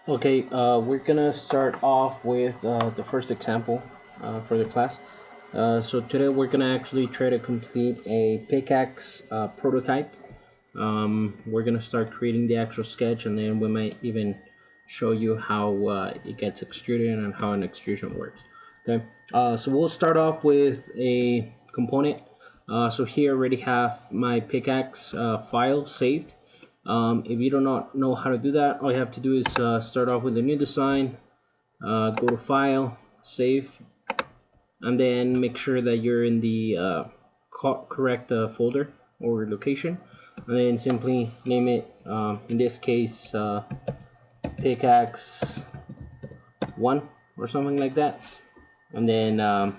Okay, we're gonna start off with the first example for the class. So today we're gonna actually try to complete a pickaxe prototype. We're gonna start creating the actual sketch, and then we might even show you how it gets extruded and how an extrusion works. Okay, so we'll start off with a component. So here I already have my pickaxe file saved. If you do not know how to do that, all you have to do is start off with a new design, go to File, Save, and then make sure that you're in the correct folder or location, and then simply name it, in this case, Pickaxe 1 or something like that. And then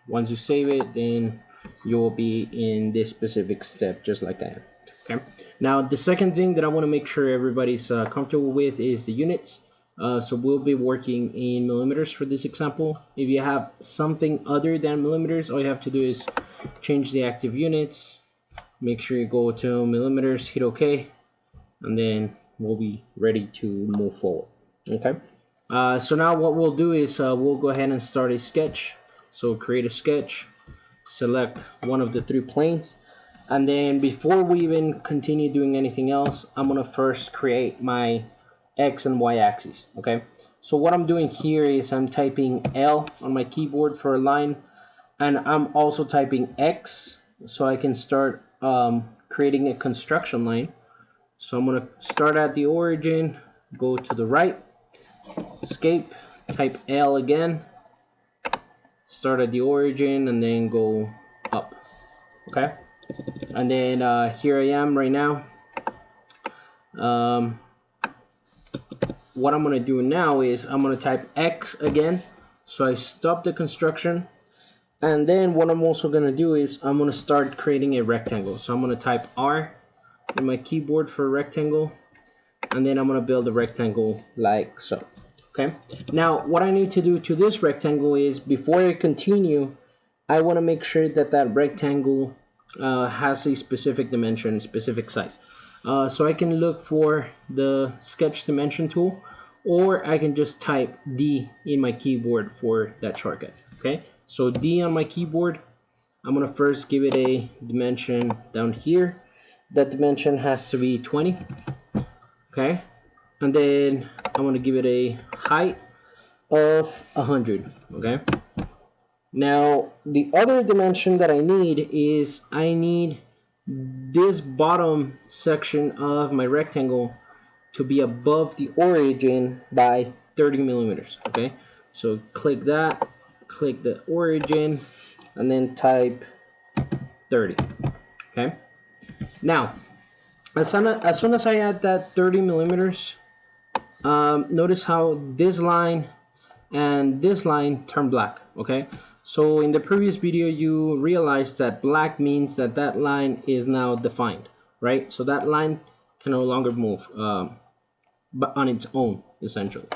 once you save it, then you will be in this specific step just like I am. Okay. Now the second thing that I want to make sure everybody's comfortable with is the units. So we'll be working in millimeters for this example. If you have something other than millimeters, all you have to do is change the active units. Make sure you go to millimeters, hit OK, and then we'll be ready to move forward. Okay. So now what we'll do is we'll go ahead and start a sketch. So create a sketch, select one of the three planes, and then before we even continue doing anything else, I'm gonna first create my X and Y axes. Okay, so what I'm doing here is I'm typing L on my keyboard for a line, and I'm also typing X so I can start creating a construction line. So I'm gonna start at the origin, go to the right, escape, type L again, start at the origin, and then go up. Okay, and then here I am right now. What I'm gonna do now is I'm gonna type X again, so I stop the construction, and then what I'm also gonna do is I'm gonna start creating a rectangle. So I'm gonna type R on my keyboard for a rectangle, and then I'm gonna build a rectangle like so. Okay, now what I need to do to this rectangle is, before I continue, I want to make sure that that rectangle has a specific dimension, specific size. So I can look for the sketch dimension tool, or I can just type D in my keyboard for that shortcut. Okay, so D on my keyboard, I'm gonna first give it a dimension down here. That dimension has to be 20. Okay, and then I'm gonna give it a height of 100. Okay, now the other dimension that I need is I need this bottom section of my rectangle to be above the origin by 30 millimeters. Okay, so click that, click the origin, and then type 30. Okay, now as soon as I add that 30 millimeters, notice how this line and this line turn black. Okay, so in the previous video you realized that black means that that line is now defined, right? So that line can no longer move, but on its own, essentially.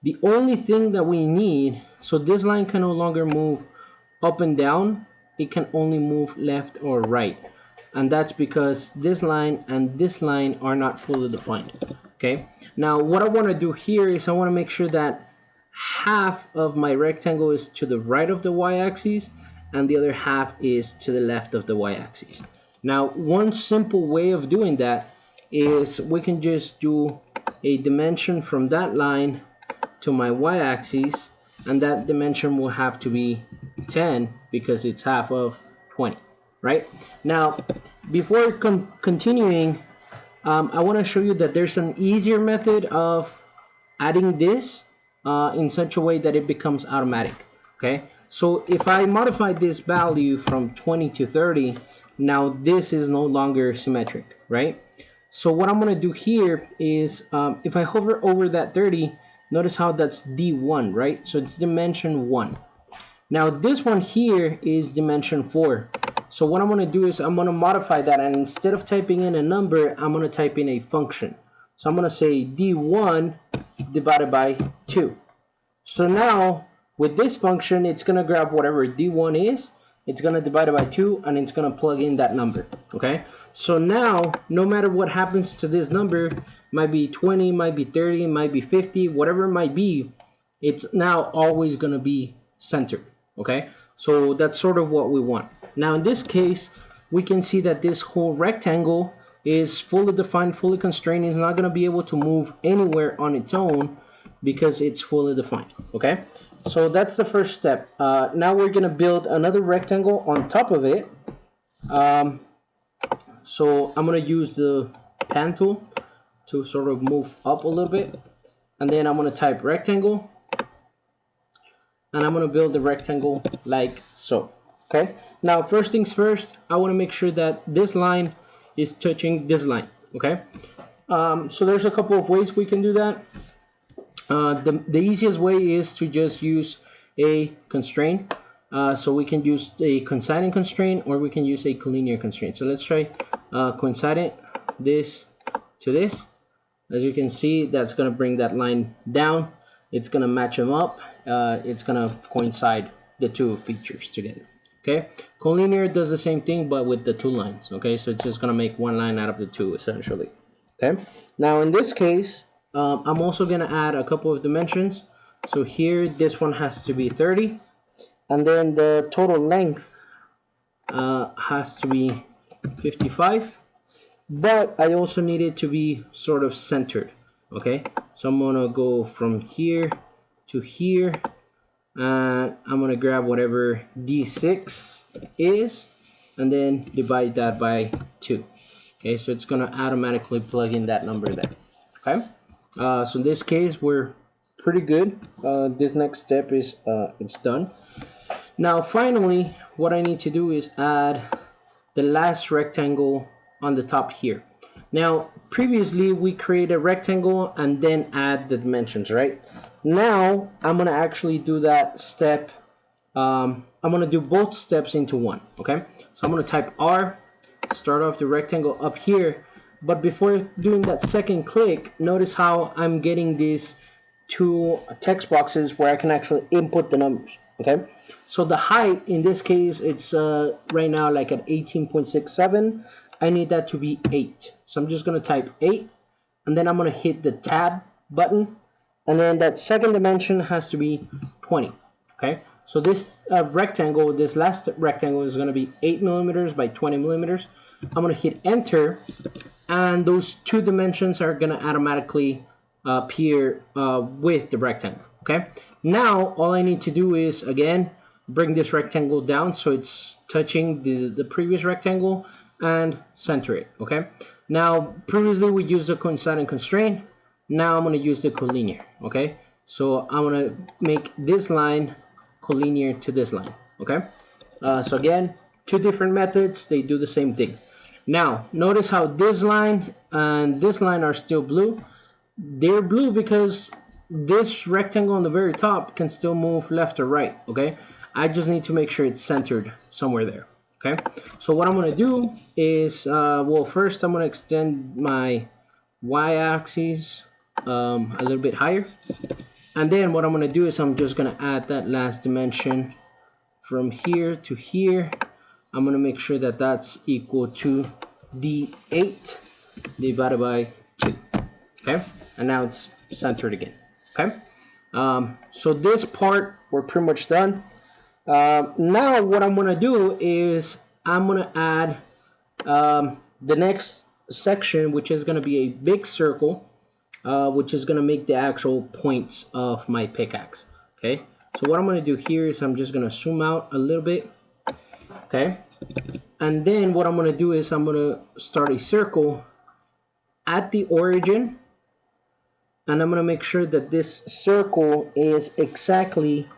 The only thing that we need, so this line can no longer move up and down, it can only move left or right, and that's because this line and this line are not fully defined. Okay, now what I want to do here is I want to make sure that half of my rectangle is to the right of the y-axis and the other half is to the left of the y-axis. Now one simple way of doing that is we can just do a dimension from that line to my y-axis, and that dimension will have to be 10 because it's half of 20, right? Now before continuing, I want to show you that there's an easier method of adding this in such a way that it becomes automatic. Okay, so if I modify this value from 20 to 30, now this is no longer symmetric, right? So what I'm going to do here is, if I hover over that 30, notice how that's D1, right? So it's dimension 1. Now this one here is dimension 4. So what I'm going to do is I'm going to modify that, and instead of typing in a number, I'm going to type in a function. So I'm going to say D1 divided by 2. So now with this function, it's going to grab whatever D1 is it's going to divide it by 2, and it's going to plug in that number. Okay, so now no matter what happens to this number, might be 20, might be 30, might be 50, whatever it might be, it's now always going to be centered. Okay, so that's sort of what we want. Now in this case, we can see that this whole rectangle is fully defined, fully constrained. It's not going to be able to move anywhere on its own because it's fully defined. Okay, so that's the first step. Now we're going to build another rectangle on top of it. So I'm going to use the pan tool to sort of move up a little bit, and then I'm going to type rectangle, and I'm going to build the rectangle like so. Okay, now first things first, I want to make sure that this line is touching this line. Okay, so there's a couple of ways we can do that. The easiest way is to just use a constraint. So we can use a coincident constraint, or we can use a collinear constraint. So let's try coincident this to this. As you can see, that's going to bring that line down. It's going to match them up. It's going to coincide the two features together. Okay, collinear does the same thing, but with the two lines. Okay, so it's just going to make one line out of the two essentially. Okay, now in this case, I'm also going to add a couple of dimensions. So here, this one has to be 30, and then the total length has to be 55, but I also need it to be sort of centered. Okay, so I'm going to go from here to here, and I'm going to grab whatever D6 is, and then divide that by 2. Okay, so it's going to automatically plug in that number there. Okay, so in this case, we're pretty good. This next step is it's done. Now finally, what I need to do is add the last rectangle on the top here. Now previously we created a rectangle and then add the dimensions, right? Now I'm gonna actually do that step. I'm gonna do both steps into one. Okay, so I'm gonna type R, start off the rectangle up here, but before doing that second click, notice how I'm getting these two text boxes where I can actually input the numbers. Okay, so the height in this case, it's right now like at 18.67. I need that to be 8, so I'm just going to type 8, and then I'm going to hit the tab button, and then that second dimension has to be 20. Okay, so this rectangle, this last rectangle is going to be 8 millimeters by 20 millimeters. I'm going to hit enter, and those two dimensions are going to automatically appear with the rectangle. Okay, now all I need to do is again bring this rectangle down so it's touching the previous rectangle and center it. Okay, now previously we used the coincident constraint. Now I'm going to use the collinear. Okay, so I'm going to make this line collinear to this line. Okay, so again, two different methods, they do the same thing. Now notice how this line and this line are still blue. They're blue because this rectangle on the very top can still move left or right. Okay, I just need to make sure it's centered somewhere there. Okay, so what I'm going to do is well, first I'm going to extend my y-axis a little bit higher, and then what I'm going to do is I'm just going to add that last dimension from here to here. I'm going to make sure that that's equal to D8 divided by 2. Okay, and now it's centered again. Okay, so this part we're pretty much done. Now what I'm going to do is I'm going to add the next section, which is going to be a big circle, which is going to make the actual points of my pickaxe. Okay, so what I'm going to do here is I'm just going to zoom out a little bit. Okay, and then what I'm going to do is I'm going to start a circle at the origin, and I'm going to make sure that this circle is exactly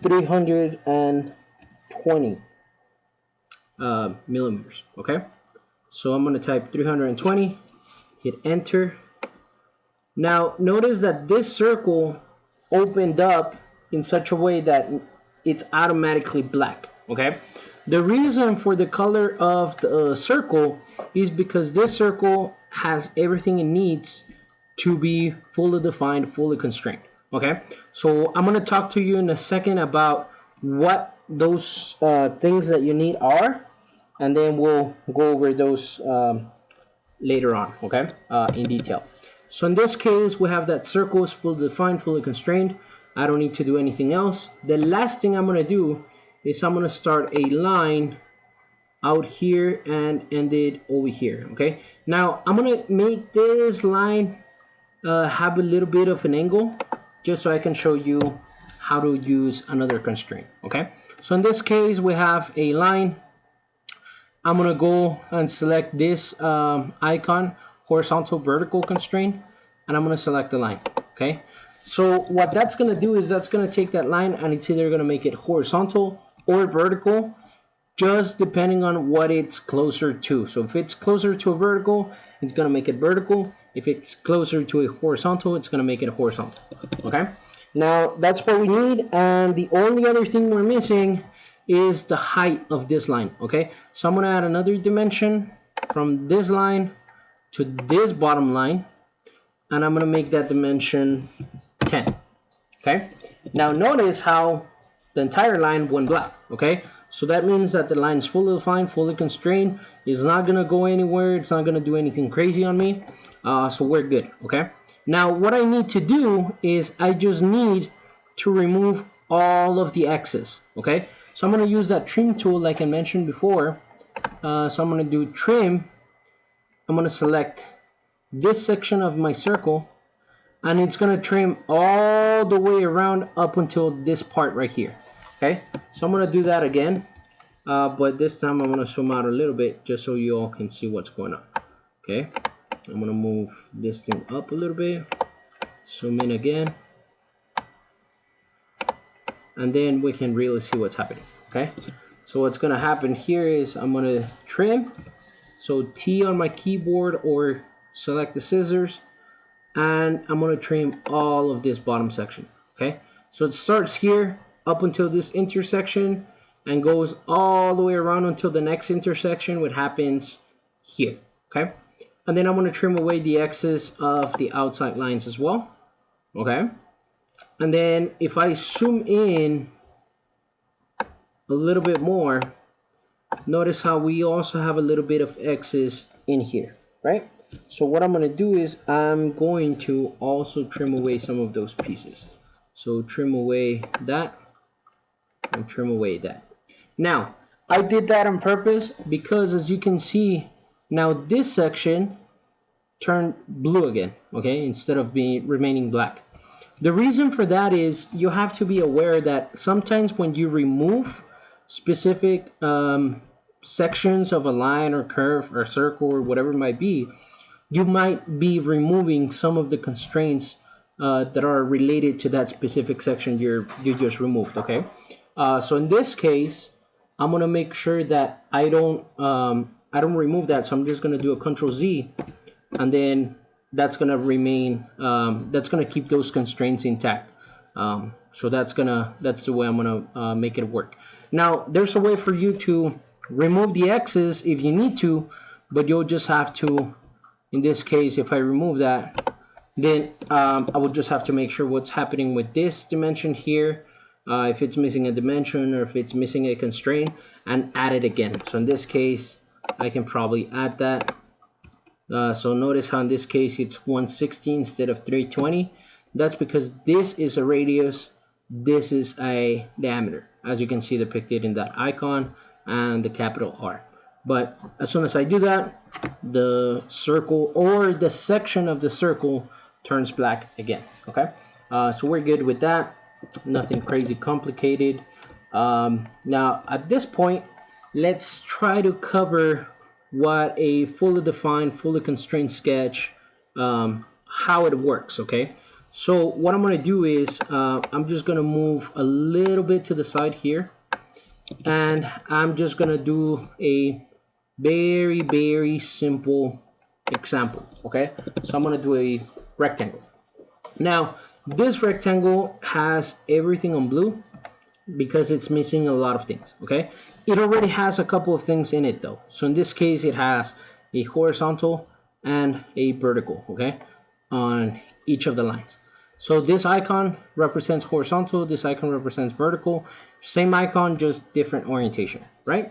320 millimeters. Okay, so I'm going to type 320, hit enter. Now notice that this circle opened up in such a way that it's automatically black. Okay, the reason for the color of the circle is because this circle has everything it needs to be fully defined, fully constrained. Okay, so I'm going to talk to you in a second about what those things that you need are, and then we'll go over those later on, okay, in detail. So in this case, we have that circle is fully defined, fully constrained. I don't need to do anything else. The last thing I'm going to do is I'm going to start a line out here and end it over here, okay? Now, I'm going to make this line have a little bit of an angle, just so I can show you how to use another constraint, okay? So in this case, we have a line. I'm going to go and select this icon, horizontal vertical constraint, and I'm going to select the line, okay? So what that's going to do is that's going to take that line and it's either going to make it horizontal or vertical, just depending on what it's closer to. So if it's closer to a vertical, it's going to make it vertical. If it's closer to a horizontal, it's going to make it horizontal, okay? Now that's what we need, and the only other thing we're missing is the height of this line, okay? So I'm going to add another dimension from this line to this bottom line, and I'm going to make that dimension 10, okay? Now notice how the entire line went black, okay? So that means that the line is fully defined, fully constrained. It's not going to go anywhere. It's not going to do anything crazy on me. So we're good, okay? Now what I need to do is I just need to remove all of the excess, okay? So I'm going to use that trim tool like I mentioned before. So I'm going to do trim. I'm going to select this section of my circle, and it's going to trim all the way around up until this part right here, okay? So I'm going to do that again, but this time I'm going to zoom out a little bit just so you all can see what's going on, okay? I'm going to move this thing up a little bit, zoom in again, and then we can really see what's happening, okay? So what's going to happen here is I'm going to trim, so T on my keyboard or select the scissors, and I'm going to trim all of this bottom section, okay? So it starts here up until this intersection and goes all the way around until the next intersection, which happens here, okay? And then I'm going to trim away the excess of the outside lines as well, okay? And then if I zoom in a little bit more, notice how we also have a little bit of excess in here, right? So what I'm going to do is I'm going to also trim away some of those pieces. So trim away that and trim away that. Now, I did that on purpose because as you can see, now this section turned blue again, okay, instead of remaining black. The reason for that is you have to be aware that sometimes when you remove specific sections of a line or curve or circle or whatever it might be, you might be removing some of the constraints that are related to that specific section you just removed, okay? So in this case, I'm gonna make sure that I don't remove that. So I'm just gonna do a Control Z, and then that's gonna remain. That's gonna keep those constraints intact. So that's the way I'm gonna make it work. Now there's a way for you to remove the X's if you need to, but you'll just have to. In this case, if I remove that, then I would just have to make sure what's happening with this dimension here, if it's missing a dimension or if it's missing a constraint, and add it again. So in this case, I can probably add that. So notice how in this case it's 160 instead of 320. That's because this is a radius, this is a diameter, as you can see depicted in that icon and the capital R. But as soon as I do that, the circle or the section of the circle turns black again, okay? So we're good with that. Nothing crazy complicated. Now at this point, let's try to cover what a fully defined, fully constrained sketch, how it works, okay? So what I'm going to do is I'm just going to move a little bit to the side here, and I'm just going to do a very, very simple example, okay? So I'm going to do a rectangle. Now, this rectangle has everything on blue because it's missing a lot of things, okay? It already has a couple of things in it though. So in this case, it has a horizontal and a vertical, okay, on each of the lines. So this icon represents horizontal, this icon represents vertical. Same icon, just different orientation, right?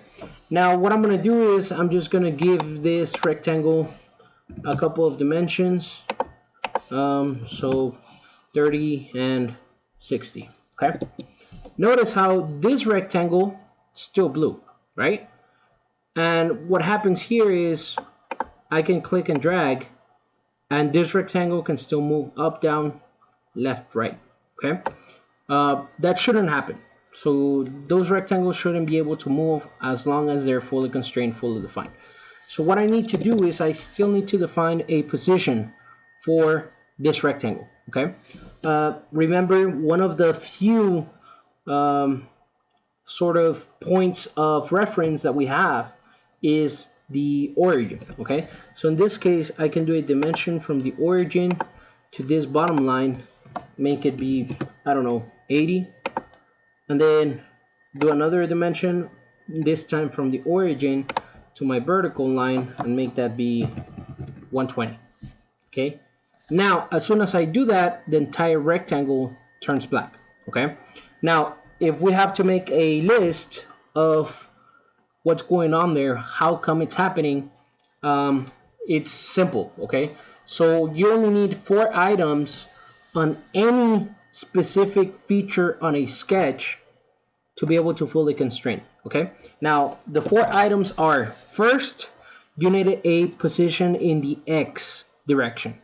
Now what I'm going to do is I'm just going to give this rectangle a couple of dimensions. So 30 and 60, okay? Notice how this rectangle is still blue, right? And what happens here is I can click and drag, and this rectangle can still move up, down, left, right, okay? That shouldn't happen. So those rectangles shouldn't be able to move as long as they're fully constrained, fully defined. So what I need to do is I still need to define a position for this rectangle, okay? Remember, one of the few sort of points of reference that we have is the origin, okay? So in this case, I can do a dimension from the origin to this bottom line, make it be, I don't know, 80, and then do another dimension, this time from the origin to my vertical line, and make that be 120, okay? Now, as soon as I do that, the entire rectangle turns black, okay? Now, if we have to make a list of what's going on there, how come it's happening, it's simple, okay? So you only need 4 items on any specific feature on a sketch to be able to fully constrain, okay? Now, the 4 items are, first, you need a position in the X direction.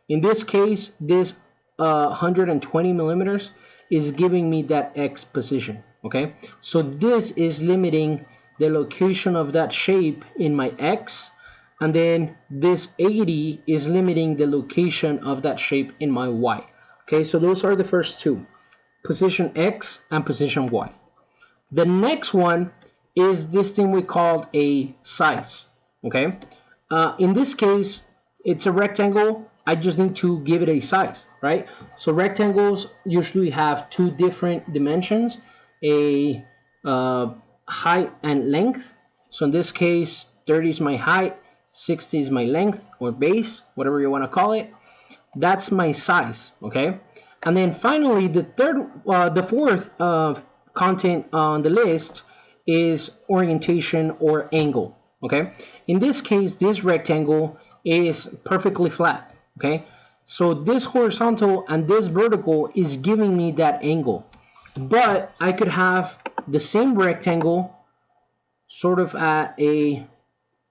In this case, this 120 millimeters is giving me that X position, okay? So this is limiting the location of that shape in my X, and then this 80 is limiting the location of that shape in my Y. Okay, so those are the first 2, position X and position Y. The next one is this thing we called a size, okay? In this case, it's a rectangle. I just need to give it a size, right? So rectangles usually have 2 different dimensions, a height and length. So in this case, 30 is my height, 60 is my length or base, whatever you want to call it. That's my size, okay? And then finally, the fourth content on the list is orientation or angle, okay? In this case, this rectangle is perfectly flat, okay? So this horizontal and this vertical is giving me that angle. But I could have the same rectangle sort of at a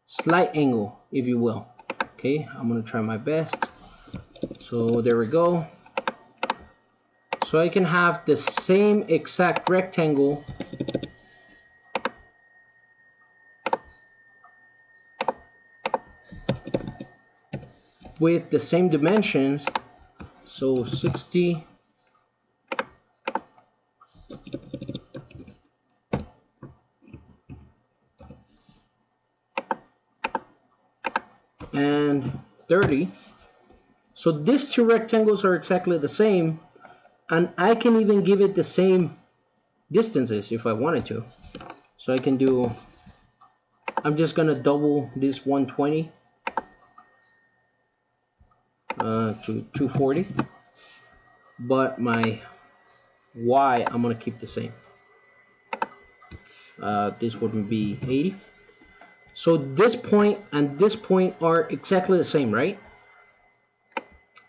slight angle, if you will. Okay, I'm gonna try my best. So there we go. So I can have the same exact rectangle with the same dimensions. So 60 and 30. So these 2 rectangles are exactly the same, and I can even give it the same distances if I wanted to. So I can do, I'm just gonna double this 120 to 240, but my Y I'm gonna keep the same. This would be 80. So this point and this point are exactly the same, right?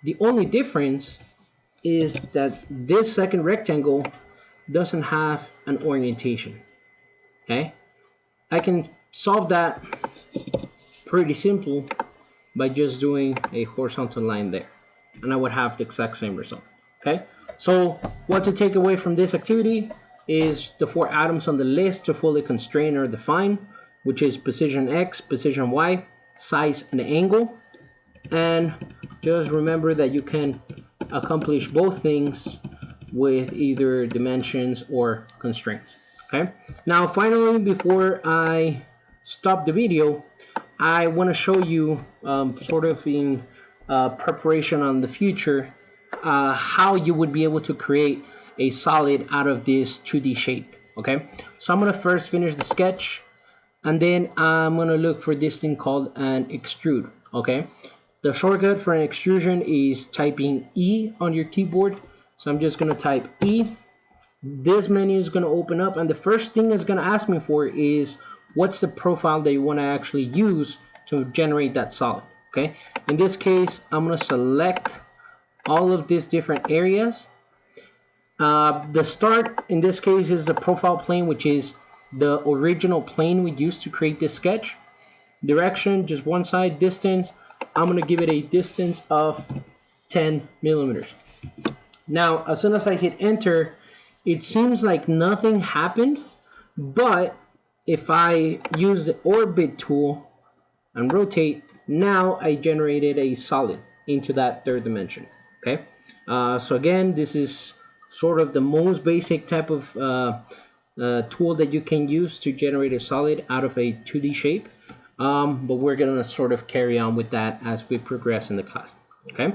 The only difference is that this second rectangle doesn't have an orientation, okay? I can solve that pretty simple by just doing a horizontal line there, and I would have the exact same result, okay? So what to take away from this activity is the 4 items on the list to fully constrain or define, which is position X, position Y, size, and angle. And just remember that you can accomplish both things with either dimensions or constraints, okay? Now finally, before I stop the video, I want to show you sort of in preparation on the future how you would be able to create a solid out of this 2D shape, okay? So I'm going to first finish the sketch, and then I'm going to look for this thing called an extrude, okay? The shortcut for an extrusion is typing E on your keyboard. So I'm just going to type E. This menu is going to open up, and the first thing it's going to ask me for is what's the profile that you want to actually use to generate that solid. Okay, in this case, I'm going to select all of these different areas. The start in this case is the profile plane, which is the original plane we used to create this sketch. Direction, just one side. Distance, I'm going to give it a distance of 10 millimeters. Now, as soon as I hit enter, it seems like nothing happened, but if I use the orbit tool and rotate, now I generated a solid into that third dimension. Okay, so again, this is sort of the most basic type of tool that you can use to generate a solid out of a 2D shape. But we're going to sort of carry on with that as we progress in the class. Okay.